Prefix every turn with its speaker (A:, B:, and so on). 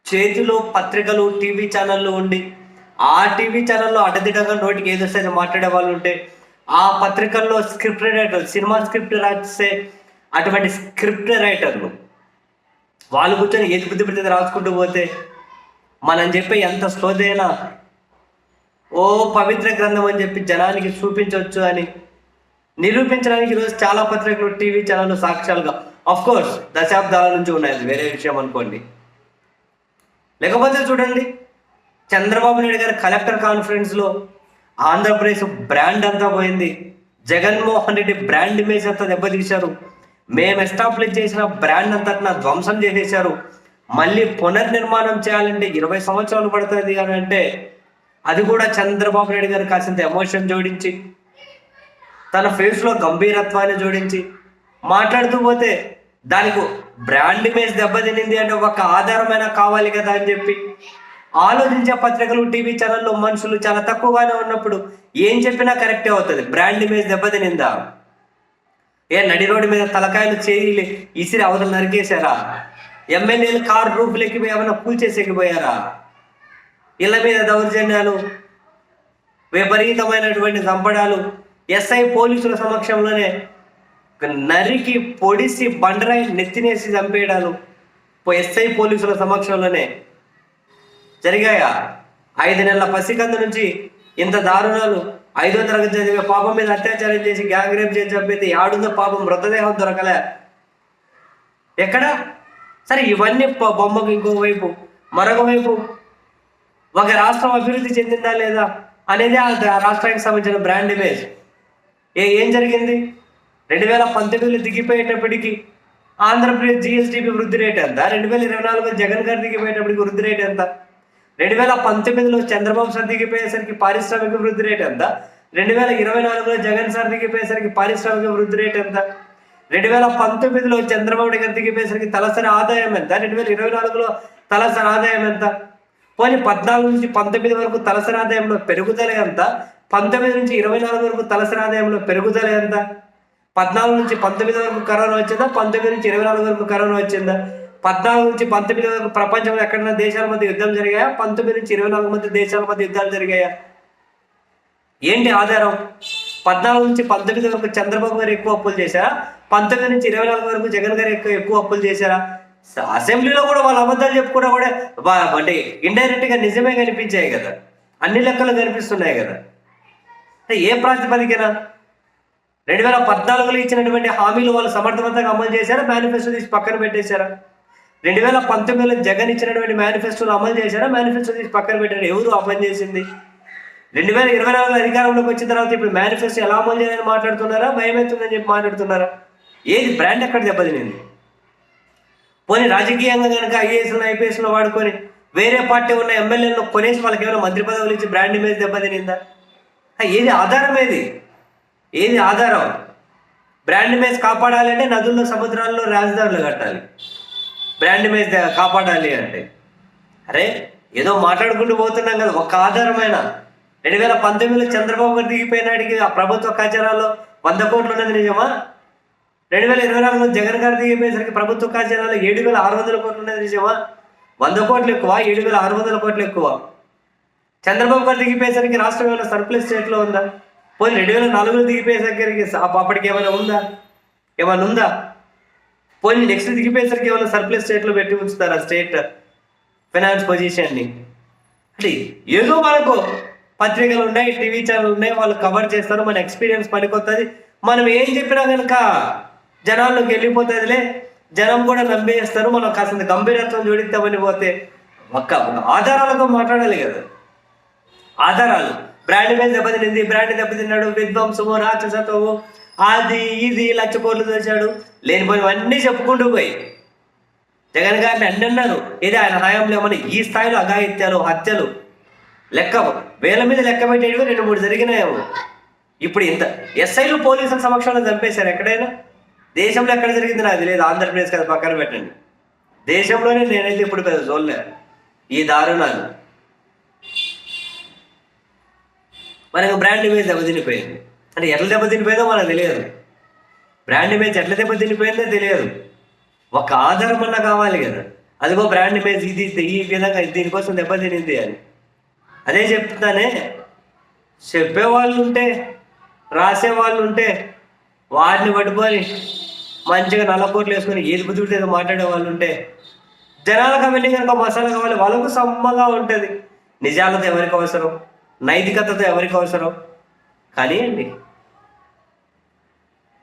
A: చేతిలో పత్రికలు, టీవీ ఛానళ్ళు ఉండి, ఆ టీవీ ఛానల్లో అడ్డదిడ్డంగా నోటికి ఏదొస్తే అది మాట్లాడే వాళ్ళు ఉంటే, ఆ పత్రికల్లో స్క్రిప్ట్ రైటర్లు, సినిమా స్క్రిప్ట్ రాసే అటువంటి స్క్రిప్ట్ రైటర్లు వాళ్ళు కూర్చొని ఏది బుద్ధి పెడితే రాసుకుంటూ పోతే మనం చెప్పే ఎంత స్లోదైనా ఓ పవిత్ర గ్రంథం అని చెప్పి జనానికి చూపించవచ్చు అని నిరూపించడానికి ఈరోజు చాలా పత్రికలు, టీవీ ఛానళ్ళు సాక్ష్యాలుగా కోర్స్ దశాబ్దాల నుంచి ఉన్నాయి, అది వేరే విషయం అనుకోండి. లేకపోతే చూడండి, చంద్రబాబు నాయుడు గారి కలెక్టర్ కాన్ఫరెన్స్లో ఆంధ్రప్రదేశ్ బ్రాండ్ అంతా పోయింది. జగన్మోహన్ రెడ్డి బ్రాండ్ ఇమేజ్ అంతా దెబ్బతీశారు. మేము ఎస్టాబ్లిష్ చేసిన బ్రాండ్ అంతటినా ధ్వంసం చేసేశారు. మళ్ళీ పునర్నిర్మాణం చేయాలంటే 20 సంవత్సరాలు పడుతుంది అని అంటే, అది కూడా చంద్రబాబు నాయుడు గారు కాసింత ఎమోషన్ జోడించి, తన ఫేస్లో గంభీరత్వాన్ని జోడించి మాట్లాడుతూ పోతే, దానికి బ్రాండ్ ఇమేజ్ దెబ్బతినింది అంటే ఒక ఆధారమైన కావాలి కదా అని చెప్పి ఆలోచించే పత్రికలు, టీవీ ఛానల్లో మనుషులు చాలా తక్కువగానే ఉన్నప్పుడు ఏం చెప్పినా కరెక్టే అవుతుంది. బ్రాండ్ ఇమేజ్ దెబ్బతినిందా? నడి రోడ్డు మీద తలకాయలు చేయి ఇసిరి అవతల నరికేశారా? ఎమ్మెల్యేలు కారు రూపులు ఎక్కిపోయి ఏమైనా కూల్చేసేకిపోయారా? ఇళ్ల మీద దౌర్జన్యాలు, విపరీతమైనటువంటి చంపడాలు, ఎస్ఐ పోలీసుల సమక్షంలోనే నరికి పొడిసి బండరాయి నెత్తినేసి చంపేయడాలు ఎస్ఐ పోలీసుల సమక్షంలోనే జరిగాయా? 5 నెలల పసికందు నుంచి ఇంత దారుణాలు, 5వ తరగతి చదివే పాపం మీద అత్యాచారం చేసి గ్యాంగ్ రేప్ చేసి చంపేది ఆడుందో పాపం, మృతదేహం దొరకలే ఎక్కడ? సరే, ఇవన్నీ బొమ్మకు ఇంకోవైపు, మరొక వైపు ఒక రాష్ట్రం అభివృద్ధి చెందిందా లేదా అనేది ఆ రాష్ట్రానికి సంబంధించిన బ్రాండ్ ఇమేజ్. ఏం జరిగింది? 2019లో దిగిపోయేటప్పటికి ఆంధ్రప్రదేశ్ జిఎస్డిపి వృద్ధి రేట్ ఎంత? 2024లో జగన్ గారు దిగిపోయేటప్పటికి వృద్ధి రేట్ ఎంత? 2019లో చంద్రబాబు సార్ దిగిపోయేసరికి పారిశ్రామిక వృద్ధి రేట్ ఎంత? 2024లో జగన్ సార్ దిగిపోయేసరికి పారిశ్రామిక వృద్ధి రేట్ ఎంత? 2019లో చంద్రబాబు గారు దిగిపోయేసరికి తలసరి ఆదాయం ఎంత? 2024లో తలసరి ఆదాయం ఎంత? పోనీ 14 నుంచి 19 వరకు తలసరి ఆదాయంలో పెరుగుదల ఎంత? 19 నుంచి 24 వరకు తలసరి ఆదాయంలో పెరుగుదల ఎంత? 14 నుంచి 19 వరకు కరోనా వచ్చిందా? 19 నుంచి 24 వరకు కరోనా వచ్చిందా? 14 నుంచి 19 వరకు ప్రపంచంలో ఎక్కడైనా దేశాల మధ్య యుద్ధం జరిగాయా? 19 నుంచి 24 మధ్య దేశాల మధ్య యుద్ధాలు జరిగాయా? ఏంటి ఆధారం? 14 నుంచి 19 వరకు చంద్రబాబు గారు ఎక్కువ అప్పులు చేశారా? 19 నుంచి 24 వరకు జగన్ గారు ఎక్కువ అప్పులు చేశారా? అసెంబ్లీలో కూడా వాళ్ళ అబద్ధాలు చెప్పుకున్నా కూడా అంటే ఇండైరెక్ట్ గా నిజమే కనిపించాయి కదా, అన్ని లెక్కలు కనిపిస్తున్నాయి కదా. అంటే ఏ ప్రాతిపదికన 2014లో ఇచ్చినటువంటి హామీలు వాళ్ళు సమర్థవంతంగా అమలు చేశారా? మేనిఫెస్టో తీసి పక్కన పెట్టేశారా? 2019లో జగన్ ఇచ్చినటువంటి మేనిఫెస్టోలు అమలు చేశారా? మేనిఫెస్టో తీసి పక్కన పెట్టారు. ఎవరు అమలు చేసింది? 2024లో అధికారంలోకి వచ్చిన తర్వాత ఇప్పుడు మేనిఫెస్టో ఎలా అమలు చేయాలని మాట్లాడుతున్నారా? భయమవుతుందని చెప్పి మాట్లాడుతున్నారా? ఏది బ్రాండ్ ఎక్కడ దెబ్బతినింది? పోనీ రాజకీయంగా కనుక ఐఏఎస్లను, ఐపీఎస్లను వాడుకొని వేరే పార్టీ ఉన్న ఎమ్మెల్యేలను కొనేసి వాళ్ళకి ఏమైనా మంత్రి పదవులు ఇచ్చి బ్రాండ్ ఇమేజ్ దెబ్బతినిందా? ఏది ఆధారం? ఏది ఆధారం? బ్రాండ్ ఇమేజ్ కాపాడాలంటే నదుల్లో, సముద్రాల్లో రాజధానులు కట్టాలి. బ్రాండ్ ఇమేజ్ కాపాడాలి అంటే అరే ఏదో మాట్లాడుకుంటూ పోతున్నాం కదా. ఒక ఆధారమైన 2019లో చంద్రబాబు గారు దిగిపోయినాడికి ఆ ప్రభుత్వ ఖజానాలో 100 కోట్లు ఉన్నది నిజమా? 2024లో జగన్ గారు దిగిపోయేసరికి ప్రభుత్వ ఖజానాలో 7,600 కోట్లు ఉన్నది నిజమా? 100 కోట్లు ఎక్కువ, 7,600 కోట్లు ఎక్కువ. చంద్రబాబు గారు దిగిపోయేసరికి రాష్ట్రం ఏమైనా సర్ప్లస్ స్టేట్లో ఉందా? పోనీ 2004లో దిగిపోయేసరికి అప్పటికి ఏమైనా ఉందా? పోనీ నెక్స్ట్ దిగిపోయేసరికి ఏమైనా సర్ప్లస్ స్టేట్లో పెట్టి ఉంచుతారా స్టేట్ ఫైనాన్స్ పొజిషన్ని? అంటే ఏదో మనకు పత్రికలు ఉన్నాయి, టీవీ ఛానల్ ఉన్నాయి, వాళ్ళు కవర్ చేస్తారు, మన ఎక్స్పీరియన్స్ పనికొస్తుంది. మనం ఏం చెప్పినా కనుక జనాల్లోకి వెళ్ళిపోతుందిలే, జనం కూడా నమ్మేస్తారు, మనం కాస్త గంభీరత్వం జోడిద్దామని పోతే ఒక్క ఆధారాలతో మాట్లాడాలి కదా. ఆధారాలు, బ్రాండ్ మీద దెబ్బతినింది, బ్రాండ్ దెబ్బతిన్నాడు, విధ్వంసము, రాక్షసత్వము, అది ఇది 1,00,000 కోట్లు తెచ్చాడు, లేనిపోయినవన్నీ చెప్పుకుంటూ పోయి జగన్ గారిని అన్ని అన్నారు. ఇది ఆయన హయాంలో ఏమని ఈ స్థాయిలో అఘాయిత్యాలు, హత్యలు లెక్క వేల మీద లెక్క పెట్టేవి 2-3 జరిగినాయేమో. ఇప్పుడు ఇంత ఎస్ఐలు పోలీసుల సమక్షంలో చంపేశారు. ఎక్కడైనా దేశంలో ఎక్కడ జరిగింది నాకు తెలియదు. ఆంధ్రప్రదేశ్ కదా పక్కన పెట్టండి, దేశంలోనే నేనైతే ఇప్పుడు పెద్ద చూడలే ఈ దారుణాలు. మనకు బ్రాండ్ ఇమేజ్ దెబ్బతినిపోయింది. అంటే ఎట్లా దెబ్బతినిపోయిందో మనకు తెలియదు. బ్రాండ్ ఇమేజ్ ఎట్లా దెబ్బతినిపోయిందో తెలియదు. ఒక ఆధారం అన్నా కావాలి కదా. అదిగో బ్రాండ్ ఇమేజ్ ఇది ఈ విధంగా దీనికోసం దెబ్బతినింది అని. అదే చెప్తానే, చెప్పేవాళ్ళు ఉంటే రాసేవాళ్ళు ఉంటే వాటిని పట్టుకొని మంచిగా నల్లపోట్లు వేసుకొని ఏది బుద్ధి ఏదో మాట్లాడే వాళ్ళు ఉంటే జనాలకు అవన్నీ కనుక మసాలా కావాలి, వాళ్ళకు సమ్మగా ఉంటుంది. నిజాలతో ఎవరికి అవసరం, నైతికతతో ఎవరికి అవసరం? కానీ అండి